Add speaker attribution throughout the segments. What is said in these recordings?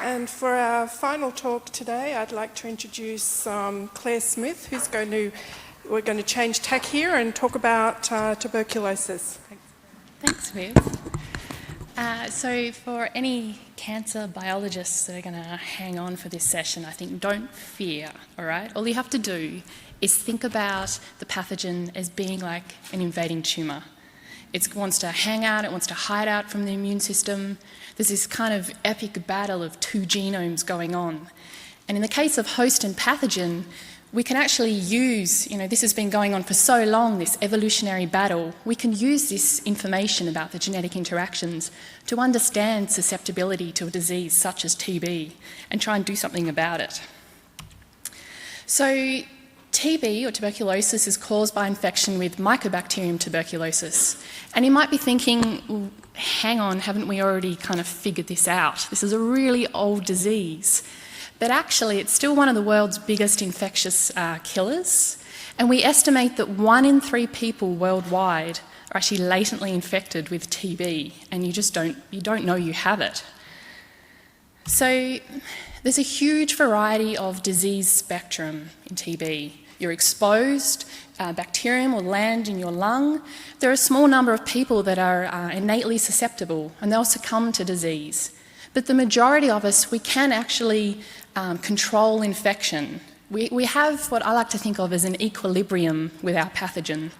Speaker 1: And for our final talk today, I'd like to introduce Clare Smith, we're going to change tack here and talk about tuberculosis.
Speaker 2: Thanks, Viv. So for any cancer biologists that are going to hang on for this session, I think don't fear, all right? All you have to do is think about the pathogen as being like an invading tumour. It wants to hang out, it wants to hide out from the immune system. There's this kind of epic battle of two genomes going on. And in the case of host and pathogen, we can actually use, this has been going on for so long, this evolutionary battle, we can use this information about the genetic interactions to understand susceptibility to a disease such as TB and try and do something about it. So TB, or tuberculosis, is caused by infection with Mycobacterium tuberculosis. And you might be thinking, well, hang on, haven't we already kind of figured this out? This is a really old disease. But actually, it's still one of the world's biggest infectious killers. And we estimate that 1 in 3 people worldwide are actually latently infected with TB, and you don't know you have it. So there's a huge variety of disease spectrum in TB. You're exposed, bacterium will land in your lung. There are a small number of people that are innately susceptible, and they'll succumb to disease. But the majority of us, we can actually control infection. We have what I like to think of as an equilibrium with our pathogen.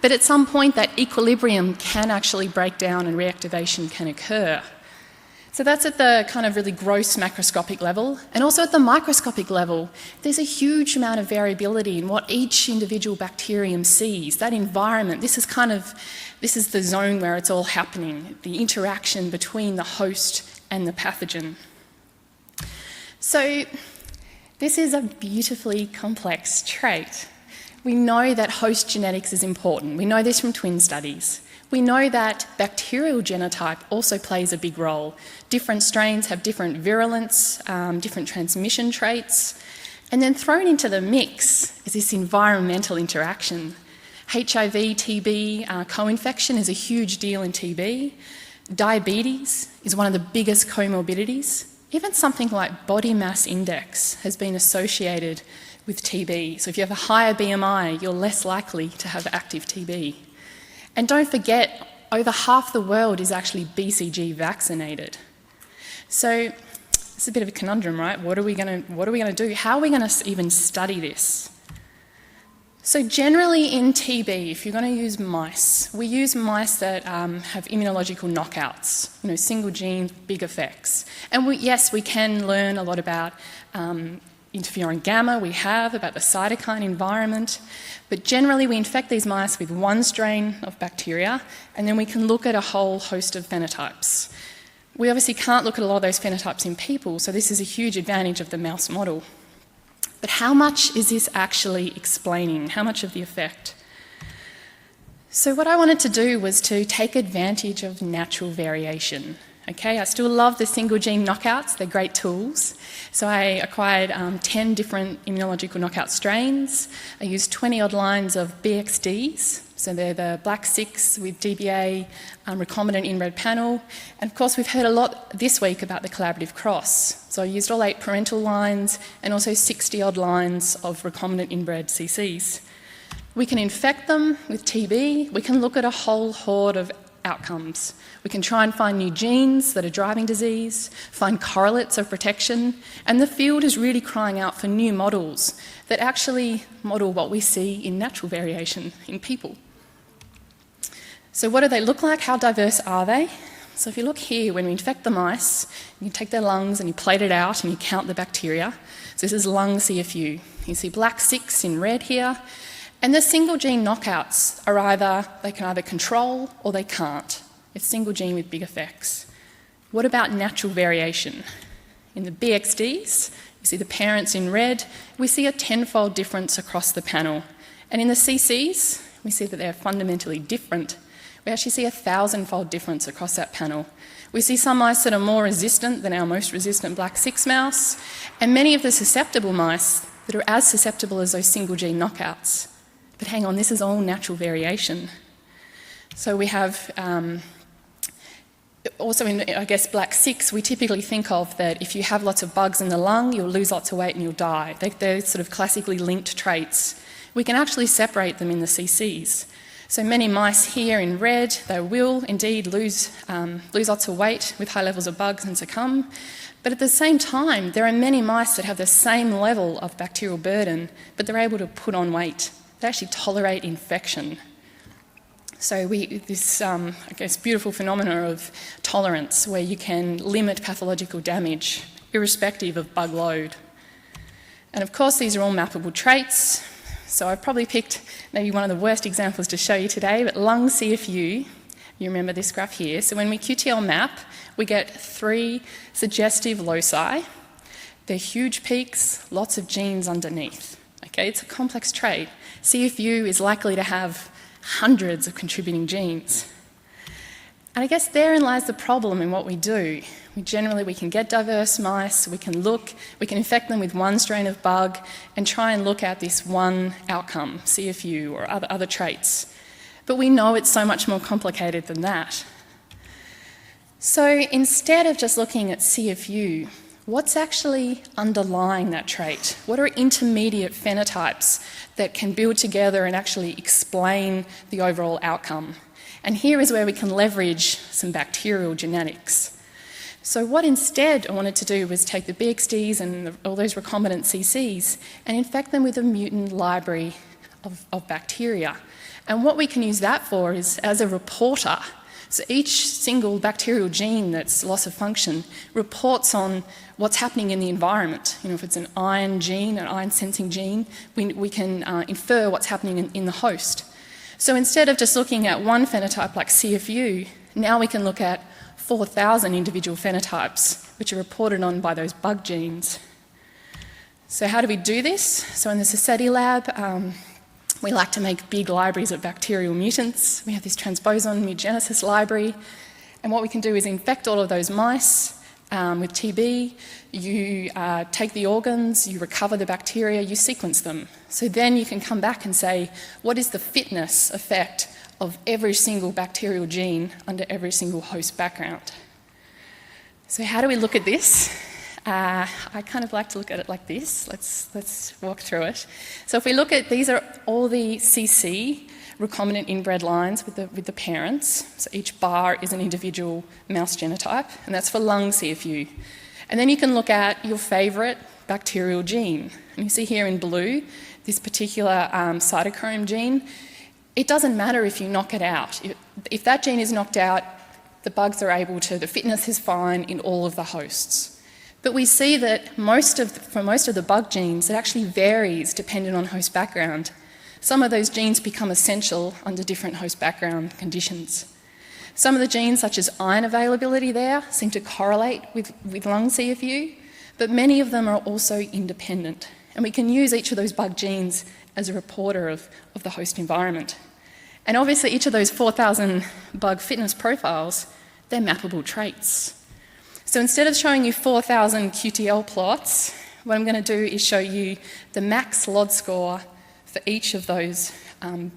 Speaker 2: But at some point, that equilibrium can actually break down and reactivation can occur. So that's at the kind of really gross macroscopic level. And also at the microscopic level, there's a huge amount of variability in what each individual bacterium sees. That environment, this is the zone where it's all happening, the interaction between the host and the pathogen. So this is a beautifully complex trait. We know that host genetics is important. We know this from twin studies. We know that bacterial genotype also plays a big role. Different strains have different virulence, different transmission traits. And then thrown into the mix is this environmental interaction. HIV, TB, co-infection is a huge deal in TB. Diabetes is one of the biggest comorbidities. Even something like body mass index has been associated with TB. So if you have a higher BMI, you're less likely to have active TB. And don't forget, over half the world is actually BCG vaccinated. So it's a bit of a conundrum, right? What are we going to do? How are we going to even study this? So generally in TB, if you're going to use mice, we use mice that have immunological knockouts, single gene, big effects. And yes, we can learn a lot about interferon gamma, about the cytokine environment, but generally we infect these mice with one strain of bacteria, and then we can look at a whole host of phenotypes. We obviously can't look at a lot of those phenotypes in people, so this is a huge advantage of the mouse model. But how much is this actually explaining? How much of the effect? So what I wanted to do was to take advantage of natural variation. Okay, I still love the single gene knockouts, they're great tools. So I acquired 10 different immunological knockout strains. I used 20 odd lines of BXDs, so they're the black 6 with DBA, recombinant inbred panel. And of course we've heard a lot this week about the collaborative cross. So I used all 8 parental lines and also 60 odd lines of recombinant inbred CCs. We can infect them with TB, we can look at a whole horde of outcomes. We can try and find new genes that are driving disease, find correlates of protection, and the field is really crying out for new models that actually model what we see in natural variation in people. So what do they look like? How diverse are they? So if you look here, when we infect the mice, you take their lungs and you plate it out and you count the bacteria. So this is lung CFU. You see black 6 in red here. And the single gene knockouts they can either control or they can't. It's single gene with big effects. What about natural variation? In the BXDs, you see the parents in red, we see a 10-fold difference across the panel. And in the CCs, we see that they're fundamentally different. We actually see a 1,000-fold difference across that panel. We see some mice that are more resistant than our most resistant black 6 mouse, and many of the susceptible mice that are as susceptible as those single gene knockouts. But hang on, this is all natural variation. So we have Also in, I guess, black 6, we typically think of that if you have lots of bugs in the lung, you'll lose lots of weight and you'll die. They're sort of classically linked traits. We can actually separate them in the CCs. So many mice here in red, they will indeed lose lots of weight with high levels of bugs and succumb. But at the same time, there are many mice that have the same level of bacterial burden, but they're able to put on weight. They actually tolerate infection. So this, I guess, beautiful phenomena of tolerance where you can limit pathological damage irrespective of bug load. And of course, these are all mappable traits. So I've probably picked maybe one of the worst examples to show you today, but lung CFU, you remember this graph here. So when we QTL map, we get 3 suggestive loci. They're huge peaks, lots of genes underneath. Okay, it's a complex trait. CFU is likely to have hundreds of contributing genes. And I guess therein lies the problem in what we do. We can get diverse mice, we can infect them with one strain of bug and try and look at this one outcome, CFU or other traits. But we know it's so much more complicated than that. So instead of just looking at CFU, what's actually underlying that trait? What are intermediate phenotypes that can build together and actually explain the overall outcome? And here is where we can leverage some bacterial genetics. So what instead I wanted to do was take the BXDs and all those recombinant CCs and infect them with a mutant library of bacteria. And what we can use that for is as a reporter. So each single bacterial gene that's loss of function reports on what's happening in the environment. You know, if it's an iron gene, an iron sensing gene, we can infer what's happening in the host. So instead of just looking at one phenotype like CFU, now we can look at 4,000 individual phenotypes which are reported on by those bug genes. So how do we do this? So in the Society lab, we like to make big libraries of bacterial mutants. We have this transposon mutagenesis library, and what we can do is infect all of those mice with TB. You take the organs, you recover the bacteria, you sequence them. So then you can come back and say, what is the fitness effect of every single bacterial gene under every single host background? So how do we look at this? I kind of like to look at it like this. Let's walk through it. So if we look at, these are all the CC recombinant inbred lines with the parents. So each bar is an individual mouse genotype, and that's for lung CFU. And then you can look at your favourite bacterial gene. And you see here in blue, this particular cytochrome gene. It doesn't matter if you knock it out. If that gene is knocked out, the bugs are able to, the fitness is fine in all of the hosts. But we see that for most of the bug genes, it actually varies depending on host background. Some of those genes become essential under different host background conditions. Some of the genes, such as iron availability there, seem to correlate with lung CFU, but many of them are also independent. And we can use each of those bug genes as a reporter of the host environment. And obviously each of those 4,000 bug fitness profiles, they're mappable traits. So instead of showing you 4,000 QTL plots, what I'm going to do is show you the max LOD score for each of those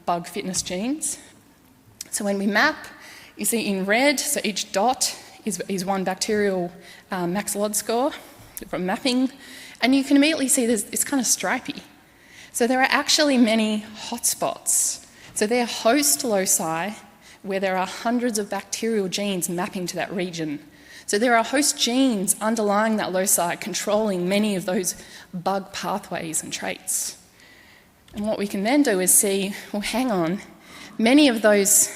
Speaker 2: bug fitness genes. So when we map, you see in red, so each dot is one bacterial max LOD score from mapping, and you can immediately see it's kind of stripy. So there are actually many hotspots. So they're host loci where there are hundreds of bacterial genes mapping to that region. So there are host genes underlying that loci controlling many of those bug pathways and traits. And what we can then do is see, well, hang on, many of those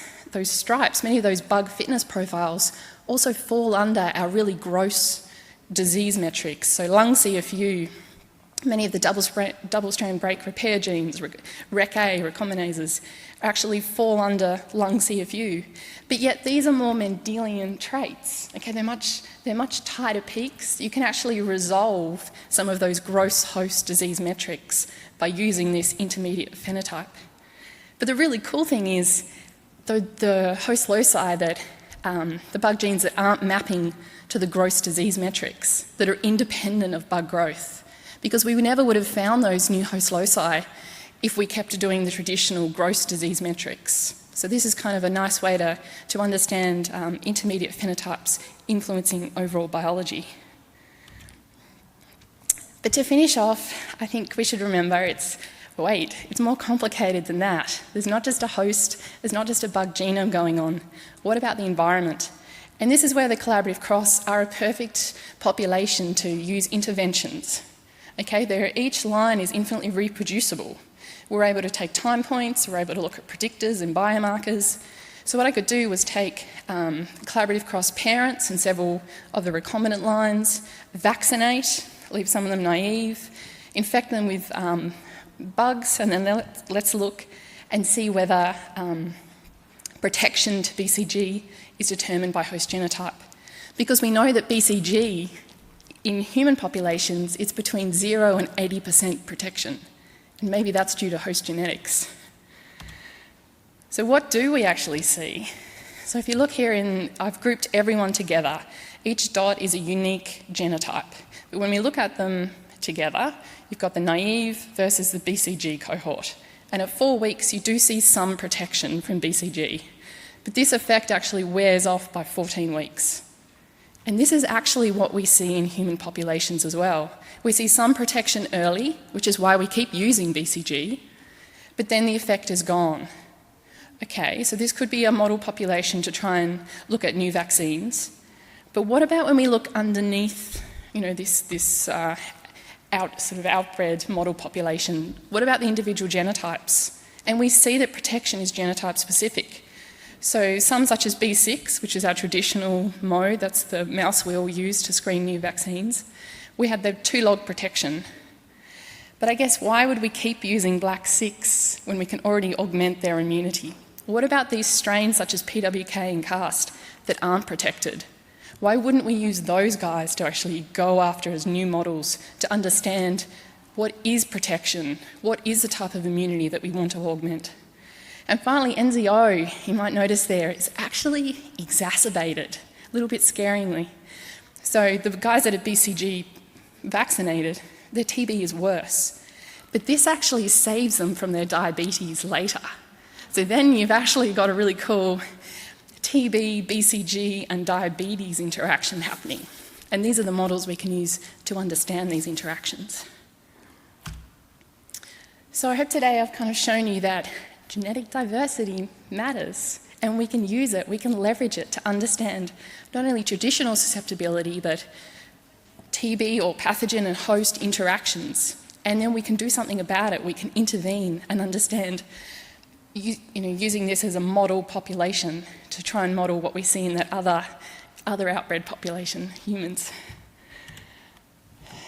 Speaker 2: stripes, many of those bug fitness profiles also fall under our really gross disease metrics. So lung CFU, many of the double-strand break repair genes, REC-A, recombinases, actually fall under lung CFU. But yet these are more Mendelian traits. Okay, they're much tighter peaks. You can actually resolve some of those gross host disease metrics by using this intermediate phenotype. But the really cool thing is the host loci that the bug genes that aren't mapping to the gross disease metrics, that are independent of bug growth, because we never would have found those new host loci if we kept doing the traditional gross disease metrics. So this is kind of a nice way to understand intermediate phenotypes influencing overall biology. But to finish off, I think we should remember it's more complicated than that. There's not just a host, there's not just a bug genome going on. What about the environment? And this is where the collaborative cross are a perfect population to use interventions. Okay, each line is infinitely reproducible. We're able to take time points, we're able to look at predictors and biomarkers. So what I could do was take collaborative cross parents and several of the recombinant lines, vaccinate, leave some of them naive, infect them with bugs, and then let's look and see whether protection to BCG is determined by host genotype. Because we know that BCG in human populations, it's between 0 and 80% protection. And maybe that's due to host genetics. So what do we actually see? So if you look here, I've grouped everyone together. Each dot is a unique genotype. But when we look at them together, you've got the naive versus the BCG cohort. And at 4 weeks, you do see some protection from BCG. But this effect actually wears off by 14 weeks. And this is actually what we see in human populations as well. We see some protection early, which is why we keep using BCG, but then the effect is gone. Okay, so this could be a model population to try and look at new vaccines. But what about when we look underneath, this outbred model population? What about the individual genotypes? And we see that protection is genotype specific. So some such as B6, which is our traditional mode, that's the mouse wheel used to screen new vaccines, we had the 2-log protection. But I guess why would we keep using black 6 when we can already augment their immunity? What about these strains such as PWK and CAST that aren't protected? Why wouldn't we use those guys to actually go after as new models to understand what is protection, what is the type of immunity that we want to augment? And finally, NZO, you might notice there, is actually exacerbated, a little bit scaringly. So the guys that are BCG vaccinated, their TB is worse. But this actually saves them from their diabetes later. So then you've actually got a really cool TB, BCG, and diabetes interaction happening. And these are the models we can use to understand these interactions. So I hope today I've kind of shown you that genetic diversity matters, and we can use it, we can leverage it to understand not only traditional susceptibility, but TB or pathogen and host interactions. And then we can do something about it. We can intervene and understand, using this as a model population to try and model what we see in that other outbred population, humans.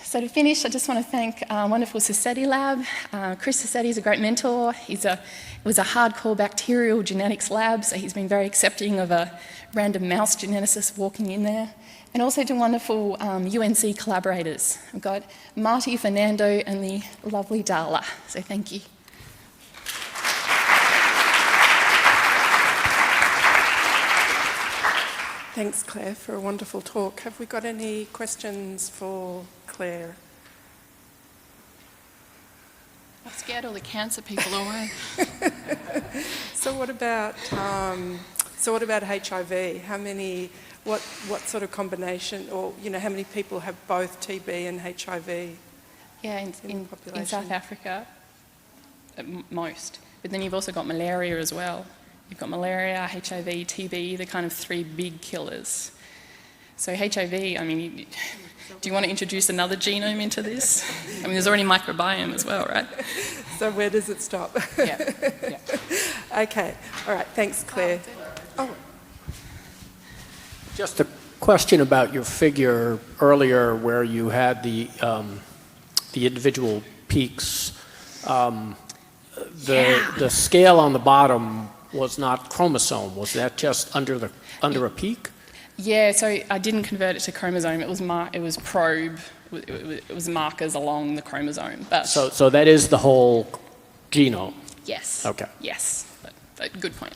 Speaker 2: So to finish, I just want to thank wonderful Sassetti Lab. Chris Sassetti is a great mentor. It was a hardcore bacterial genetics lab, so he's been very accepting of a random mouse geneticist walking in there. And also to wonderful UNC collaborators. I've got Marty, Fernando, and the lovely Darla. So thank you.
Speaker 1: Thanks, Claire, for a wonderful talk. Have we got any questions for Claire?
Speaker 2: I've scared all the cancer people away.
Speaker 1: So what about HIV? What sort of combination, or how many people have both TB and HIV?
Speaker 2: Yeah, in South Africa, most. But then you've also got malaria as well. You've got malaria, HIV, TB, the kind of 3 big killers. So HIV, do you want to introduce another genome into this? There's already microbiome as well, right?
Speaker 1: So where does it stop?
Speaker 2: Yeah.
Speaker 1: Okay, all right, thanks, Claire.
Speaker 3: Just a question about your figure earlier where you had the individual peaks. The scale on the bottom was not chromosome. Was that just under a peak?
Speaker 2: Yeah, so I didn't convert it to chromosome. It was probe. It was markers along the chromosome. But
Speaker 3: so that is the whole genome?
Speaker 2: Yes.
Speaker 3: Okay.
Speaker 2: Yes, but good point.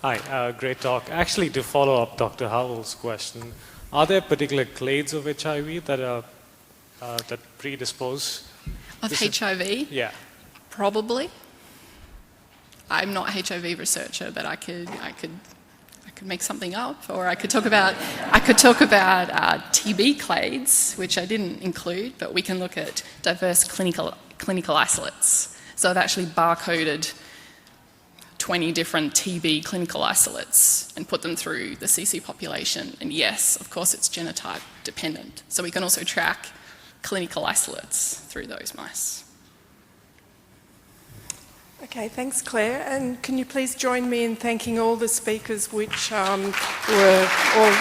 Speaker 4: Hi, great talk. Actually, to follow up Dr. Howell's question, are there particular clades of HIV that predispose?
Speaker 2: Of HIV?
Speaker 4: Yeah.
Speaker 2: Probably. I'm not a HIV researcher, but I could make something up, or I could talk about TB clades, which I didn't include, but we can look at diverse clinical isolates. So I've actually barcoded 20 different TB clinical isolates and put them through the CC population. And yes, of course, it's genotype dependent. So we can also track clinical isolates through those mice.
Speaker 1: Okay, thanks, Claire. And can you please join me in thanking all the speakers, which were all